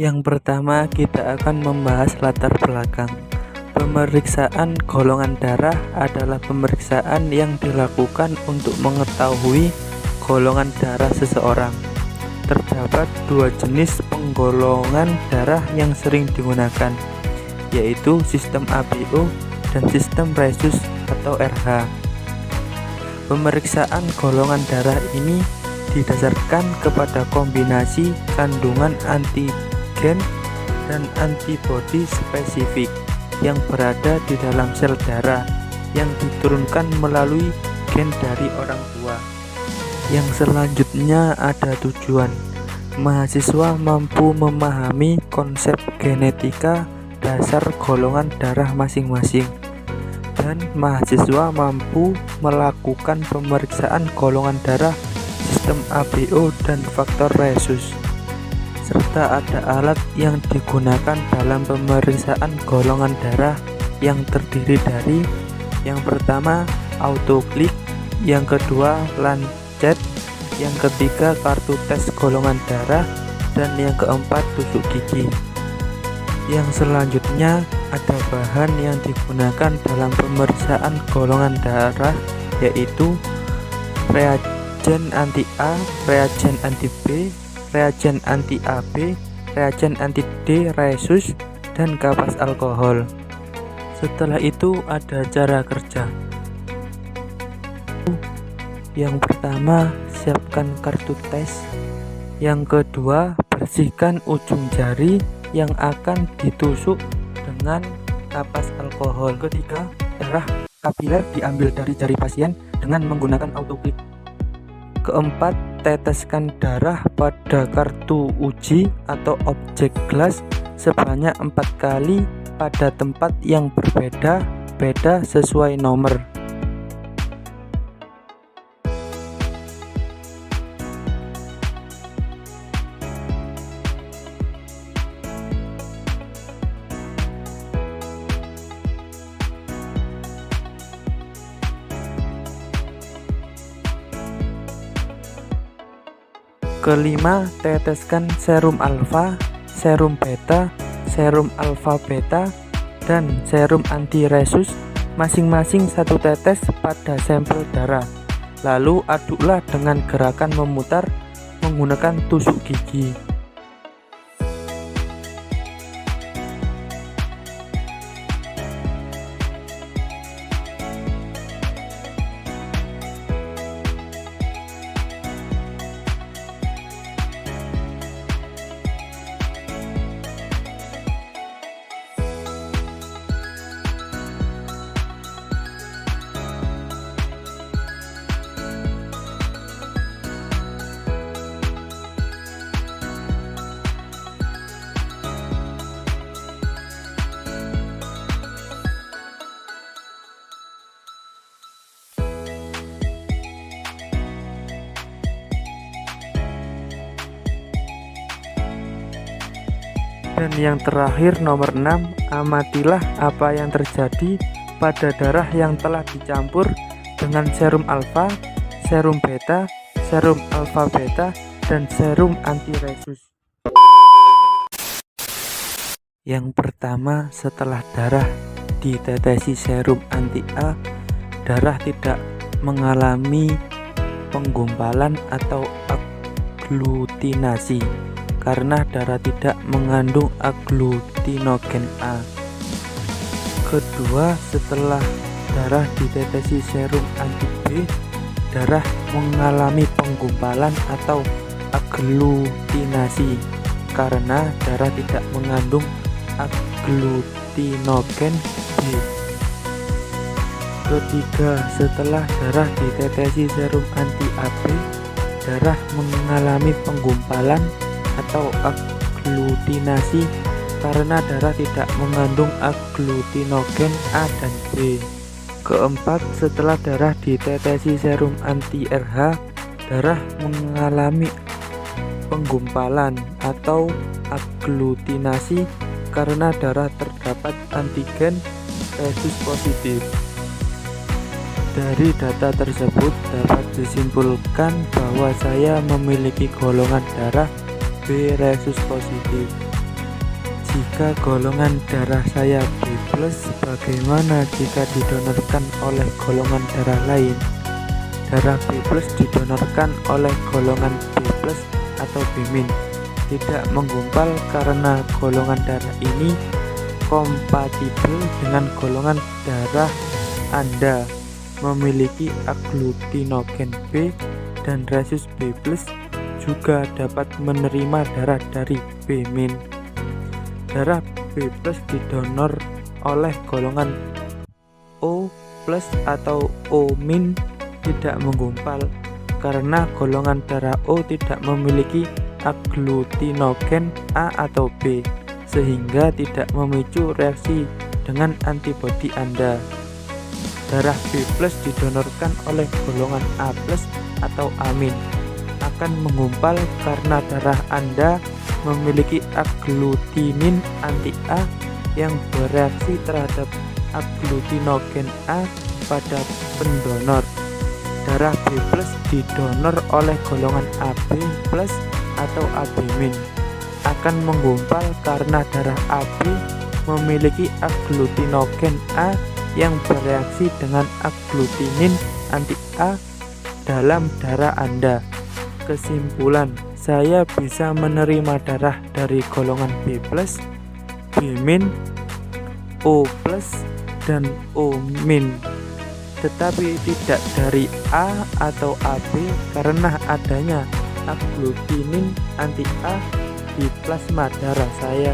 Yang pertama, kita akan membahas latar belakang. Pemeriksaan golongan darah adalah pemeriksaan yang dilakukan untuk mengetahui golongan darah seseorang. Terdapat dua jenis penggolongan darah yang sering digunakan, yaitu sistem ABO dan sistem rhesus atau RH. Pemeriksaan golongan darah ini didasarkan kepada kombinasi kandungan antigen dan antibodi spesifik yang berada di dalam sel darah yang diturunkan melalui gen dari orang tua. Yang selanjutnya ada tujuan. Mahasiswa mampu memahami konsep genetika dasar golongan darah masing-masing, dan mahasiswa mampu melakukan pemeriksaan golongan darah sistem ABO dan faktor rhesus, serta ada alat yang digunakan dalam pemeriksaan golongan darah yang terdiri dari yang pertama autoklik, yang kedua lancet, yang ketiga kartu tes golongan darah, dan yang keempat tusuk gigi. Yang selanjutnya ada bahan yang digunakan dalam pemeriksaan golongan darah, yaitu reagen anti A, reagen anti B, reagen anti AB, reagen anti D rhesus, dan kapas alkohol. Setelah itu ada cara kerja. Yang pertama, siapkan kartu tes. Yang kedua, bersihkan ujung jari yang akan ditusuk dengan kapas alkohol. Ketiga, darah kapiler diambil dari jari pasien dengan menggunakan autoklik. Keempat, teteskan darah pada kartu uji atau objek gelas sebanyak 4 kali pada tempat yang berbeda-beda sesuai nomor. Kelima, teteskan serum alfa, serum beta, serum alfa beta, dan serum anti rhesus masing-masing 1 tetes pada sampel darah. Lalu aduklah dengan gerakan memutar menggunakan tusuk gigi. Dan yang terakhir nomor 6, amatilah apa yang terjadi pada darah yang telah dicampur dengan serum alfa, serum beta, serum alfa beta, dan serum anti rhesus. Yang pertama, setelah darah ditetesi serum anti A, darah tidak mengalami penggumpalan atau aglutinasi karena darah tidak mengandung aglutinogen A. Kedua, setelah darah ditetesi serum anti B, darah mengalami penggumpalan atau aglutinasi karena darah tidak mengandung aglutinogen B. Ketiga, setelah darah ditetesi serum anti AB, darah mengalami penggumpalan atau aglutinasi karena darah tidak mengandung aglutinogen A dan B. Keempat, setelah darah ditetesi serum anti RH, darah mengalami penggumpalan atau aglutinasi karena darah terdapat antigen rhesus positif. Dari data tersebut dapat disimpulkan bahwa saya memiliki golongan darah B rhesus positif. Jika golongan darah saya B+, bagaimana jika didonorkan oleh golongan darah lain? Darah B+ didonorkan oleh golongan B+ atau B-, tidak menggumpal karena golongan darah ini kompatibel dengan golongan darah Anda, memiliki aglutinogen B, dan rhesus B+ juga dapat menerima darah dari B-. Darah B+ didonor oleh golongan O+ atau O- tidak menggumpal karena golongan darah O tidak memiliki aglutinogen A atau B, sehingga tidak memicu reaksi dengan antibodi Anda. Darah B+ didonorkan oleh golongan A+ atau A-, akan menggumpal karena darah Anda memiliki agglutinin anti-A yang bereaksi terhadap agglutinogen A pada pendonor. Darah B+ didonor oleh golongan AB+ atau AB-, akan menggumpal karena darah AB memiliki agglutinogen A yang bereaksi dengan agglutinin anti-A dalam darah Anda. Kesimpulan, saya bisa menerima darah dari golongan B+, B-, O+, dan O-, tetapi tidak dari A atau AB karena adanya agglutinin anti-A di plasma darah saya.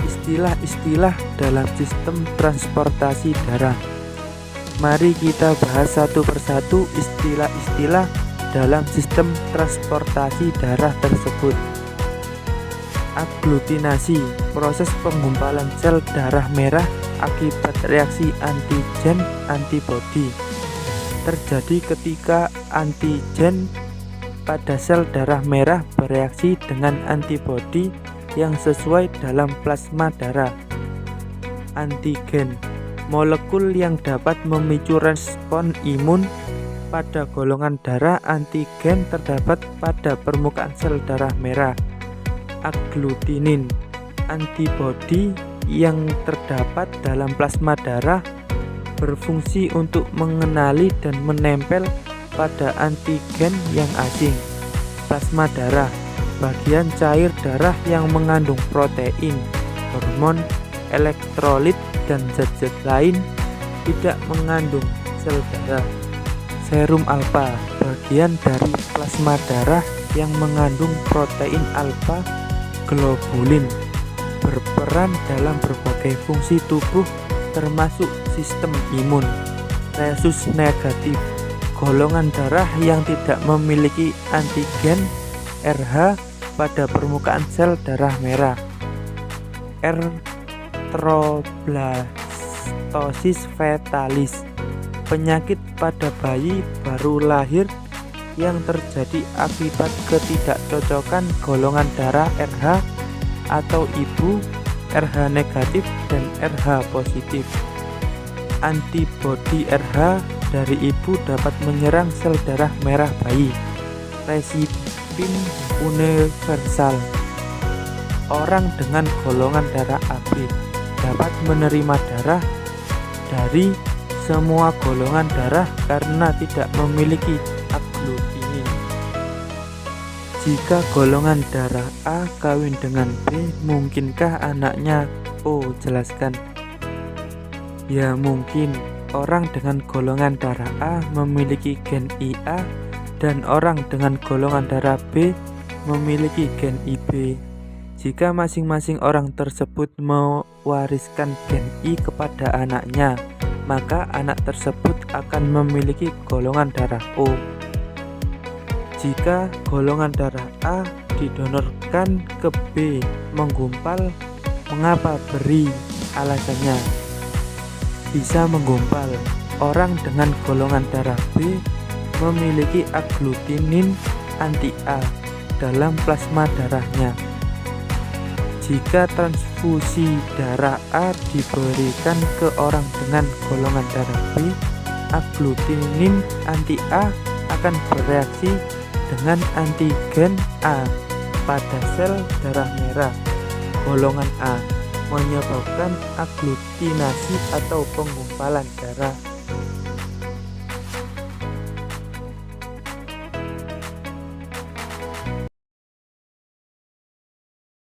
Istilah-istilah dalam sistem transportasi darah. Mari kita bahas satu persatu istilah-istilah dalam sistem transportasi darah tersebut. Agglutinasi, proses penggumpalan sel darah merah akibat reaksi antigen antibodi, terjadi ketika antigen pada sel darah merah bereaksi dengan antibodi yang sesuai dalam plasma darah. Antigen, molekul yang dapat memicu respon imun. Pada golongan darah, antigen terdapat pada permukaan sel darah merah. Agglutinin, antibodi yang terdapat dalam plasma darah, berfungsi untuk mengenali dan menempel pada antigen yang asing. Plasma darah, bagian cair darah yang mengandung protein, hormon, elektrolit, dan zat-zat lain, tidak mengandung sel darah. Serum alfa, bagian dari plasma darah yang mengandung protein alfa globulin, berperan dalam berbagai fungsi tubuh termasuk sistem imun. Rhesus negatif, golongan darah yang tidak memiliki antigen Rh pada permukaan sel darah merah. Erythroblastosis fetalis, penyakit pada bayi baru lahir yang terjadi akibat ketidakcocokan golongan darah Rh atau ibu Rh negatif dan Rh positif. Antibodi Rh dari ibu dapat menyerang sel darah merah bayi. Resipin universal, orang dengan golongan darah AB dapat menerima darah dari semua golongan darah karena tidak memiliki agglutinin. Jika golongan darah A kawin dengan B, mungkinkah anaknya O? Jelaskan. Ya mungkin. Orang dengan golongan darah A memiliki gen IA dan orang dengan golongan darah B memiliki gen IB. Jika masing-masing orang tersebut mewariskan gen I kepada anaknya, maka anak tersebut akan memiliki golongan darah O. Jika golongan darah A didonorkan ke B menggumpal, mengapa beri? Alasannya, bisa menggumpal. Orang dengan golongan darah B memiliki agglutinin anti-A dalam plasma darahnya. Jika transfusi darah A diberikan ke orang dengan golongan darah B, agglutinin anti-A akan bereaksi dengan antigen A pada sel darah merah golongan A, menyebabkan aglutinasi atau penggumpalan darah